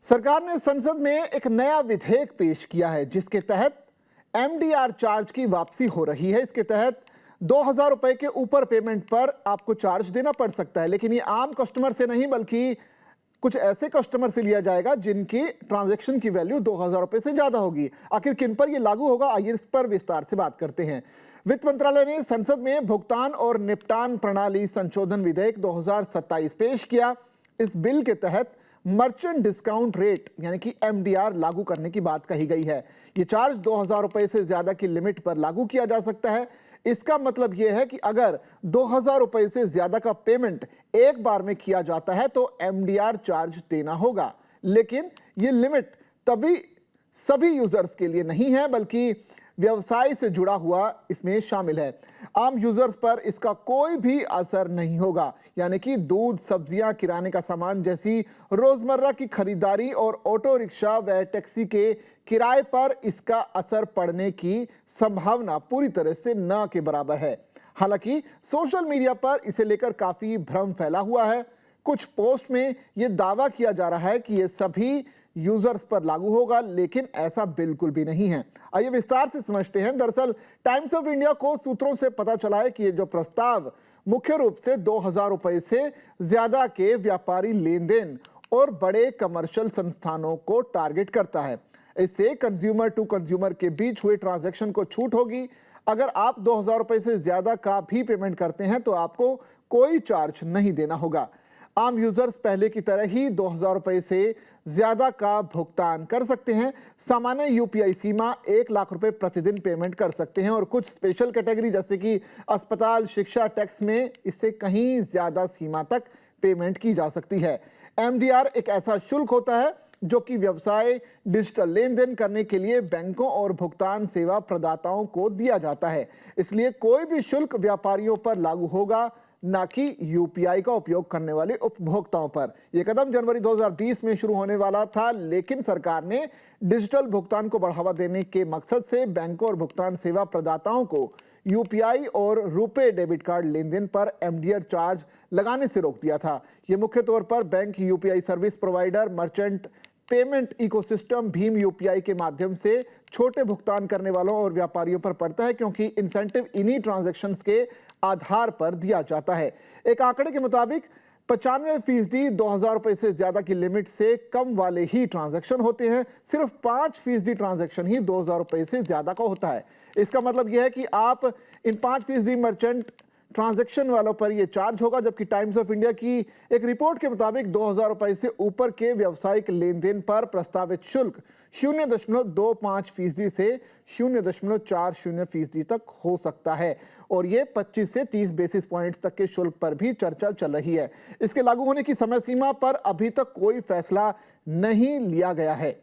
सरकार ने संसद में एक नया विधेयक पेश किया है जिसके तहत एमडीआर चार्ज की वापसी हो रही है। इसके तहत 2,000 रुपए के ऊपर पेमेंट पर आपको चार्ज देना पड़ सकता है, लेकिन ये आम कस्टमर से नहीं बल्कि कुछ ऐसे कस्टमर से लिया जाएगा जिनकी ट्रांजैक्शन की वैल्यू 2,000 रुपए से ज्यादा होगी। आखिर किन पर यह लागू होगा, आइए इस पर विस्तार से बात करते हैं। वित्त मंत्रालय ने संसद में भुगतान और निपटान प्रणाली संशोधन विधेयक 2027 पेश किया। इस बिल के तहत मर्चेंट डिस्काउंट रेट यानी कि एमडीआर लागू करने की बात कही गई है। ये चार्ज 2,000 रुपए से ज्यादा की लिमिट पर लागू किया जा सकता है। इसका मतलब यह है कि अगर 2,000 रुपए से ज्यादा का पेमेंट एक बार में किया जाता है तो एमडीआर चार्ज देना होगा, लेकिन यह लिमिट तभी सभी यूजर्स के लिए नहीं है बल्कि व्यवसाय से जुड़ा हुआ इसमें शामिल है। आम यूजर्स पर इसका कोई भी असर नहीं होगा, यानी कि दूध, सब्जियां, किराने का सामान जैसी रोजमर्रा की खरीदारी और ऑटो रिक्शा व टैक्सी के किराए पर इसका असर पड़ने की संभावना पूरी तरह से न के बराबर है। हालांकि सोशल मीडिया पर इसे लेकर काफी भ्रम फैला हुआ है। कुछ पोस्ट में यह दावा किया जा रहा है कि यह सभी यूजर्स पर लागू होगा, लेकिन ऐसा बिल्कुल भी नहीं है। आइए विस्तार से समझते हैं। दरअसल टाइम्स ऑफ इंडिया को सूत्रों से पता चला है कि ये जो प्रस्ताव मुख्य रूप से 2,000 रुपए से ज्यादा के व्यापारी लेन देन और बड़े कमर्शियल संस्थानों को टारगेट करता है। इससे कंज्यूमर टू कंज्यूमर के बीच हुए ट्रांजैक्शन को छूट होगी। अगर आप 2,000 रुपए से ज्यादा का भी पेमेंट करते हैं तो आपको कोई चार्ज नहीं देना होगा। आम यूजर्स पहले की तरह ही 2,000 रुपए से ज्यादा का भुगतान कर सकते हैं। सामान्य यूपीआई सीमा 1 लाख रुपए प्रतिदिन पेमेंट कर सकते हैं और कुछ स्पेशल कैटेगरी जैसे कि अस्पताल, शिक्षा, टैक्स में इससे कहीं ज्यादा सीमा तक पेमेंट की जा सकती है। एमडीआर एक ऐसा शुल्क होता है जो कि व्यवसाय डिजिटल लेन देन करने के लिए बैंकों और भुगतान सेवा प्रदाताओं को दिया जाता है। इसलिए कोई भी शुल्क व्यापारियों पर लागू होगा, ना कि यूपीआई का उपयोग करने वाले उपभोक्ताओं पर। यह कदम जनवरी 2020 में शुरू होने वाला था, लेकिन सरकार ने डिजिटल भुगतान को बढ़ावा देने के मकसद से बैंकों और भुगतान सेवा प्रदाताओं को यूपीआई और रुपे डेबिट कार्ड लेन देन पर एमडीआर चार्ज लगाने से रोक दिया था। यह मुख्य तौर पर bank, UPI service provider, merchant payment ecosystem, Bhim UPI के माध्यम से छोटे भुगतान करने वालों और व्यापारियों पर पड़ता है, क्योंकि इंसेंटिव इन्हीं ट्रांजैक्शंस के आधार पर दिया जाता है। एक आंकड़े के मुताबिक 95% 2,000 रुपए से ज्यादा की लिमिट से कम वाले ही ट्रांजैक्शन होते हैं। सिर्फ 5% ट्रांजैक्शन ही 2,000 रुपए से ज्यादा का होता है। इसका मतलब यह है कि आप इन 5% मर्चेंट ट्रांजैक्शन वालों पर यह चार्ज होगा, जबकि टाइम्स ऑफ इंडिया की एक रिपोर्ट के मुताबिक 2,000 रुपए से ऊपर के व्यावसायिक लेन देन पर प्रस्तावित शुल्क 0.25% से 0.40% तक हो सकता है और यह 25 से 30 बेसिस पॉइंट्स तक के शुल्क पर भी चर्चा चल रही है। इसके लागू होने की समय सीमा पर अभी तक कोई फैसला नहीं लिया गया है।